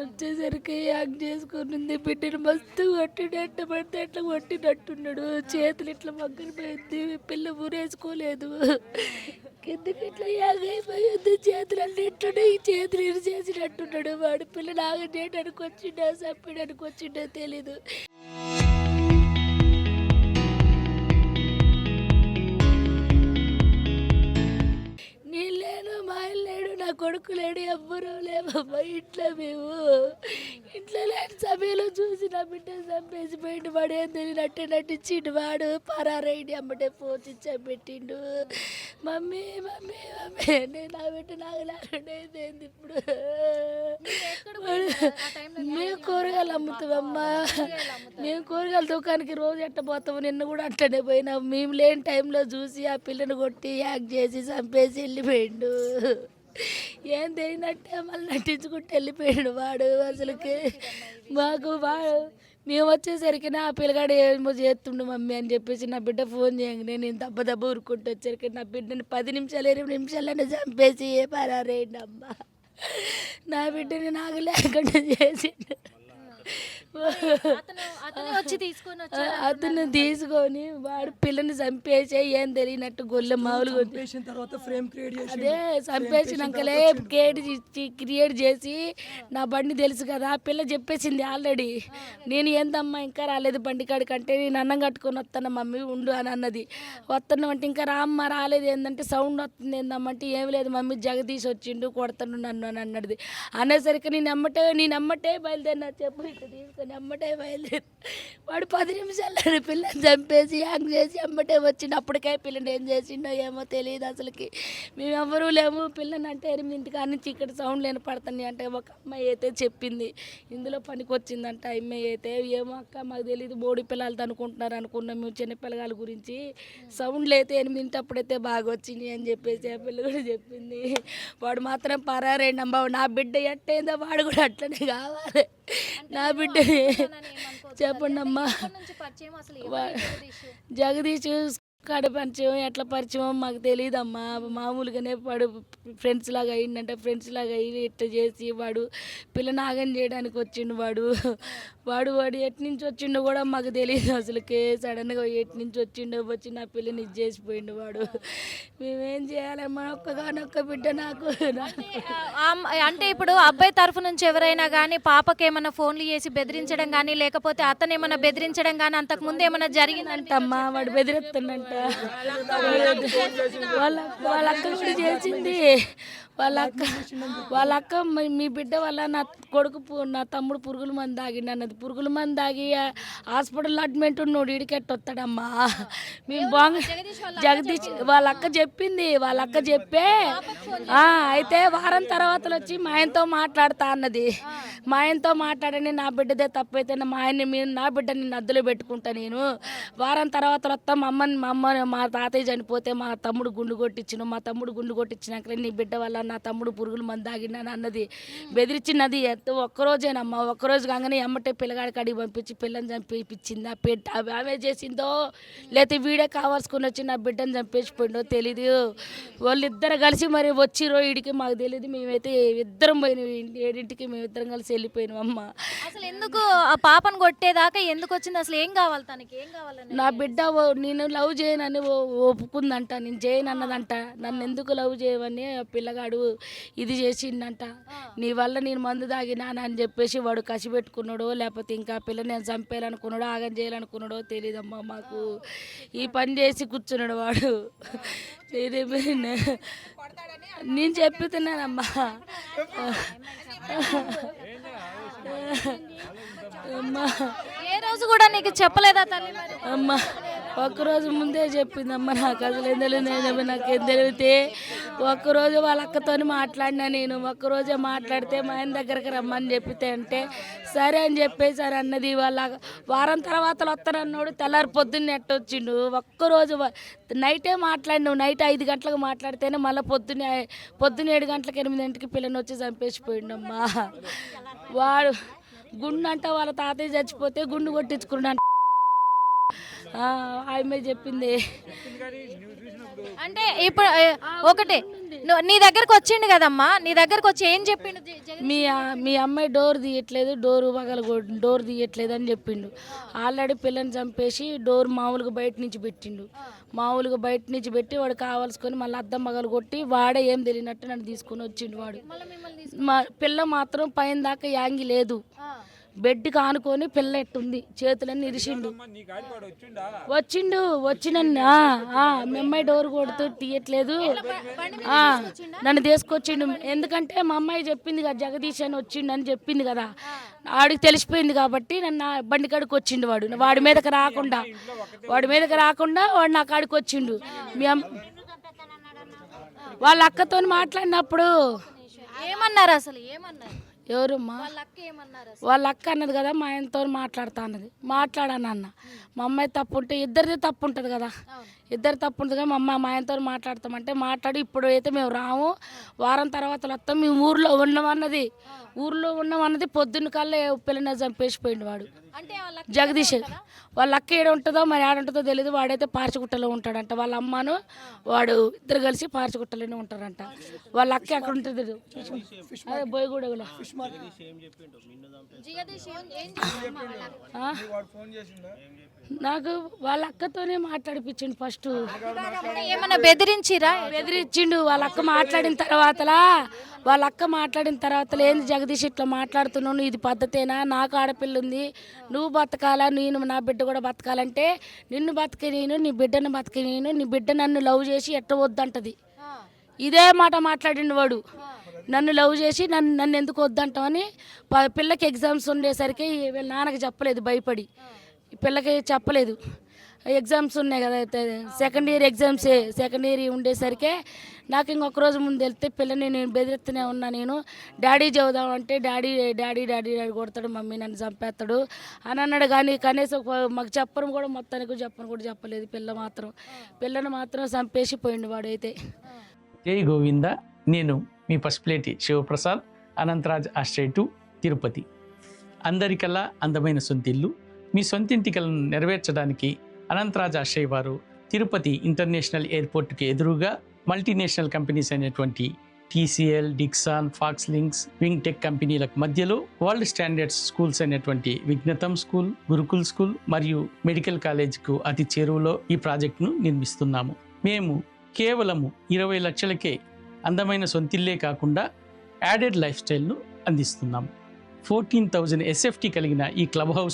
వచ్చేసరికి యాక్ చేసుకుని బిడ్డను మస్తు కొట్టిడు, ఎట్ట పడితే ఎట్లా కొట్టినట్టున్నాడు. చేతులు ఇట్లా మగ్గన పోయింది, పిల్ల ఊరేసుకోలేదు. కిందకి ఇట్లా యాగ్ అయిపోయింది, చేతులు అన్నింటున్నాయి, ఈ చేతులు ఇరు చేసినట్టున్నాడు. వాడు పిల్ల నాగనేటానికి వచ్చిండో చంపడానికి వచ్చిండో తెలీదు. నేను లేను, మా ఆయన లేడు, నా కొడుకు లేడు, ఎవ్వరూ లేవమ్మా ఇంట్లో. మేము ఇంట్లో లేని సమయంలో చూసి నా బిడ్డను చంపేసి పోయిండు. వాడు ఏం తెలియనట్టే నటించిండు. వాడు పరారైండి, అమ్మటే పోచి పెట్టిండు. మమ్మీ మమ్మీ మమ్మీ నేను నా బిడ్డ నాగలేంది ఇప్పుడు. మేము కూరగాయలు అమ్ముతామమ్మా, మేము కూరగాయల దుకాణానికి రోజు ఎట్ట పోతాము. నిన్న కూడా అట్లనే పోయినాం. మేము లేని టైంలో చూసి ఆ పిల్లని కొట్టి యాక్ చేసి చంపేసి వెళ్ళిపోయిండు. ఏం తెలియనట్టే మళ్ళీ నటించుకుంటూ వెళ్ళిపోయాడు వాడు. అసలుకి మాకు మేము వచ్చేసరికి నా పిల్లగాడు ఏమో చేస్తుండు మమ్మీ అని చెప్పేసి నా బిడ్డ ఫోన్ చేయగానే నేను దెబ్బ ఊరుకుంటూ వచ్చేసరికి నా బిడ్డని 10 నిమిషాలు 20 నిమిషాలనే చంపేసి పరారేయండి అమ్మ. నా బిడ్డని నాకు లేకుండా చేసిండు. అతను తీసుకొని వాడు పిల్లని చంపేసి ఏం తెలియనట్టు గొల్లె మామూలుగా అదే చంపేసినాకలే క్రియేట్ చేసి నా బండి తెలుసు కదా, ఆ పిల్ల చెప్పేసింది ఆల్రెడీ. నేను ఏందమ్మా ఇంకా రాలేదు బండి కాడికి అంటే, నేను అన్నం కట్టుకొని వస్తాను మమ్మీ ఉండు అని అన్నది. వస్తాను అంటే ఇంకా రామ్మ రాలేదు, ఏంటంటే సౌండ్ వస్తుంది ఏందమ్మంటే ఏం లేదు మమ్మీ జగదీష్ వచ్చిండు కొడతాను నన్ను అని అన్నది. అనేసరికి నేను అమ్మటే బయలుదేరినా చెప్పు ఇట్లా తీసుకొని అమ్మటే బయలుదేరి. వాడు 10 నిమిషాలు పిల్లని చంపేసి హ్యాంగ్ చేసి అమ్మటే వచ్చిండు. అప్పటికే పిల్లని ఏం చేసిండో ఏమో తెలియదు అసలుకి. మేము ఎవరూ లేము. పిల్లని అంటే 8 కాడి నుంచి ఇక్కడ సౌండ్ లేని పడుతుంది అంటే ఒక అమ్మాయి అయితే చెప్పింది ఇందులో పనికి వచ్చిందంట. అమ్మాయి అయితే ఏమో అక్క మాకు తెలియదు, బోడి పిల్లలతో అనుకున్నాం మేము చిన్న పిల్లగాల గురించి. సౌండ్లు అయితే 8 అప్పుడైతే బాగా వచ్చింది అని చెప్పేసి ఆ పిల్ల కూడా చెప్పింది. వాడు మాత్రం పరారేండమ్మా. నా బిడ్డ ఎట్టయిందో వాడు కూడా అట్లనే కావాలి. నా బిడ్డ చెప్పండి అమ్మా. జగదీష్ కాడ పరిచయం ఎట్లా పరిచయం మాకు తెలియదమ్మా. మామూలుగానే వాడు ఫ్రెండ్స్ లాగా అయ్యిందంటే ఫ్రెండ్స్ లాగా అయ్యి ఇట్లా చేసి వాడు పిల్లని ఆగం చేయడానికి వచ్చిండు. వాడు ఎటు నుంచి వచ్చిండో కూడా మాకు తెలియదు అసలుకే. సడన్గా ఎటు నుంచి వచ్చి నా పిల్లని ఇది చేసిపోయిండు వాడు. మేమేం చేయాలమ్మా, ఒక్కగానొక్క బిడ్డ నాకు. అంటే ఇప్పుడు అబ్బాయి తరఫు నుంచి ఎవరైనా కానీ పాపకి ఏమైనా ఫోన్లు చేసి బెదిరించడం కానీ లేకపోతే అతను ఏమైనా బెదిరించడం కానీ అంతకుముందు ఏమైనా జరిగిందంటమ్మా. వాడు బెదిరిస్తుందంట. వాళ్ళ అక్క కూడా చేసింది. వాళ్ళ అక్క మీ బిడ్డ వల్ల నా కొడుకు నా తమ్ముడు పురుగుల మంది తాగిండు అన్నది. పురుగుల మంది తాగి హాస్పిటల్లో అడ్మిట్ ఉన్నాడు. ఇడికెట్ వస్తాడమ్మా. మేము జగదీష్ వాళ్ళ అక్క చెప్పింది. వాళ్ళ అక్క చెప్పే అయితే వారం తర్వాత వచ్చి మా ఆయనతో మాట్లాడుతా అన్నది. మా ఆయనతో మాట్లాడని నా బిడ్డదే తప్పైతే నా బిడ్డ నిన్ను అద్దులో పెట్టుకుంటా, నేను వారం తర్వాత వస్తా. మా తాతయ్య చనిపోతే మా తమ్ముడు గుండు కొట్టించినాక నీ బిడ్డ వల్ల నా తమ్ముడు పురుగుల మంది తాగినాను అన్నది. బెదిరించినది ఒక్కరోజేనమ్మా. ఒక్కరోజు కాగానే ఎమ్మటే పిల్లగాడి కాడికి పంపించి పిల్లని చంపేపించింది. ఆ బిడ్డ ఆమె చేసిందో లేకపోతే వీడే కావాల్సుకొని వచ్చి నా బిడ్డను చంపేసిపోయిండో తెలీదు. వాళ్ళిద్దరు కలిసి మరి వచ్చిరో ఈడికి మాకు తెలియదు. మేమైతే ఇద్దరం పోయినాం 7ంటికి, మేమిద్దరం కలిసి వెళ్ళిపోయినాం అమ్మ. అసలు ఎందుకు ఆ పాపను కొట్టేదాకా ఎందుకు వచ్చింది? అసలు ఏం కావాలి తనకి? ఏం కావాలని? నా బిడ్డ నేను లవ్ చేయనని ఒప్పుకుందంట. నేను చేయను అన్నదంట. నన్ను ఎందుకు లవ్ చేయవని పిల్లగాడు ఇది చేసిండంట. నీ వల్ల నేను మందు తాగినాను అని చెప్పేసి వాడు కసి పెట్టుకున్నాడో లేకపోతే ఇంకా పిల్ల నేను చంపేయాలనుకున్నాడో ఆగం చేయాలనుకున్నాడో తెలియదమ్మా మాకు. ఈ పని చేసి కూర్చున్నాడు వాడు. నేను చెప్తున్నానమ్మా. ఏ రోజు కూడా నీకు చెప్పలేదా తల్లి? అమ్మా ఒక్కరోజు ముందే చెప్పిందమ్మా. నాకు అసలు నాకేం తెలివితే ఒక్కరోజు వాళ్ళ అక్కతో మాట్లాడినా. నేను ఒక్కరోజే మాట్లాడితే మా ఆయన దగ్గరికి రమ్మని చెప్పితే అంటే సరే అని చెప్పేసి అని అన్నది. వాళ్ళ వారం తర్వాత వస్తానన్నాడు. తెల్లారి పొద్దున్న ఎట్టొచ్చిండు. ఒక్కరోజు నైటే మాట్లాడినావు. నైట్ 5 గంటలకు మాట్లాడితేనే మళ్ళీ పొద్దున్న 7 గంటలకు 8 పిల్లని వచ్చి చంపేసిపోయిండమ్మా. వాడు గుండు అంట వాళ్ళ తాతయ్య చచ్చిపోతే గుండు కొట్టించుకున్నాడు. ఆమె చెప్పింది. అంటే ఇప్పుడు ఒకటి నీ దగ్గరకు వచ్చిండు కదమ్మా, నీ దగ్గరకు వచ్చి ఏం చెప్పిండు మీ అమ్మాయి డోర్ తీయట్లేదు అని చెప్పిండు. ఆల్రెడీ పిల్లని చంపేసి డోర్ మామూలుగా బయట నుంచి పెట్టిండు. మామూలుగా బయట నుంచి పెట్టి వాడు కావాల్సుకొని మళ్ళీ అద్దం మగలు కొట్టి వాడే ఏం తెలియనట్టు నన్ను తీసుకొని వచ్చిండు. వాడు మా పిల్ల మాత్రం పైన దాకా యాంగి లేదు, బెడ్కి ఆనుకొని పిల్ల ఎట్టుంది, చేతులన్నీ ఇరిసిండు. వచ్చిన అమ్మాయి డోర్ కొడుతూ తీయట్లేదు, నన్ను తీసుకొచ్చిండు. ఎందుకంటే మా అమ్మాయి చెప్పింది కదా, జగదీష్ అని వచ్చిండు అని చెప్పింది కదా, ఆడికి తెలిసిపోయింది కాబట్టి నన్ను బండి కాడికి వచ్చిండు. వాడి మీదకి రాకుండా వాడు నా కాడికి వచ్చిండు. వాళ్ళ అక్కతో మాట్లాడినప్పుడు ఏమన్నారు అసలు, ఏమన్నారు ఎవరమ్మా వాళ్ళ అక్క అన్నది కదా, మా ఆయనతో మాట్లాడుతా అన్నది. మాట్లాడాను అన్న, మా అమ్మాయి తప్పు ఉంటే ఇద్దరిది తప్పు ఉంటుంది కదా, ఇద్దరు తప్పు ఉంటుంది కదా, మా ఆయనతో మాట్లాడతామంటే మాట్లాడి ఇప్పుడు అయితే మేము రాము, వారం తర్వాత వస్తాం, మేము ఊర్లో ఉన్నామన్నది పొద్దున్న కల్లా పిల్లని చంపేసిపోయింది వాడు జగదీష్. వాళ్ళ అక్క ఏడ ఉంటుందో మరి ఆడుంటుందో తెలియదు, వాడైతే పార్చిగుట్టలో ఉంటాడంట. వాళ్ళ అమ్మను వాడు ఇద్దరు కలిసి పార్చిగుట్టలోనే ఉంటారంట. వాళ్ళ అక్క అక్కడ ఉంటుంది, అదే బోయగూడలో. నాకు వాళ్ళ అక్కతోనే మాట్లాడిపించిండు ఫస్ట్. ఏమన్నా బెదిరించిండు. వాళ్ళ అక్క మాట్లాడిన తర్వాత ఏంది జగదీష్ ఇట్లా మాట్లాడుతున్నావు, ఇది పద్ధతేనా, నాకు ఆడపిల్ల ఉంది, నువ్వు బతకాలా, నా బిడ్డ కూడా బతకాలంటే నిన్ను బతికి నేను, నీ బిడ్డను బతికి నేను, నీ బిడ్డ నన్ను లవ్ చేసి ఎట్ట వద్దంటది. ఇదే మాట మాట్లాడిండు వాడు. నన్ను లవ్ చేసి నన్ను ఎందుకు వద్దంటామని. పిల్లకి ఎగ్జామ్స్ ఉండేసరికి వీళ్ళ నాన్నకి చెప్పలేదు, భయపడి పిల్లకి చెప్పలేదు. ఎగ్జామ్స్ ఉన్నాయి కదా, సెకండ్ ఇయర్ ఉండేసరికి నాకు ఇంకొక రోజు ముందు వెళ్తే పిల్లని నేను బెదిరిస్తూనే ఉన్నా. నేను డాడీ చెబుదామంటే డాడీ కొడతాడు, మమ్మీ నన్ను చంపేస్తాడు అని అన్నాడు. కానీ కనీసం మాకు చెప్పడం కూడా మొత్తానికి చెప్పలేదు. పిల్లను మాత్రం చంపేసి పోయిండు వాడైతే. జై గోవింద. నేను మీ పసుపులేటి శివప్రసాద్, అనంతరాజ్ ఆశ్రయ 2, తిరుపతి. అందరికల్లా అందమైన సొంతిల్లు. మీ సొంతింటి కలను నెరవేర్చడానికి అనంతరాజ్ ఆశ్రయ వారు తిరుపతి ఇంటర్నేషనల్ ఎయిర్పోర్ట్కి ఎదురుగా మల్టీనేషనల్ కంపెనీస్ అయినటువంటి TCL, Dixon, Foxlinks, Wingtech కంపెనీలకు మధ్యలో వరల్డ్ స్టాండర్డ్స్ స్కూల్స్ అయినటువంటి విజ్ఞతం స్కూల్, గురుకుల్ స్కూల్ మరియు మెడికల్ కాలేజ్కు అతి చేరువలో ఈ ప్రాజెక్టును నిర్మిస్తున్నాము. మేము కేవలము 20 లక్షలకే అందమైన సొంతిల్లే కాకుండా యాడెడ్ లైఫ్ స్టైల్ను అందిస్తున్నాము. 14,000 SFT కలిగిన ఈ క్లబ్ హౌస్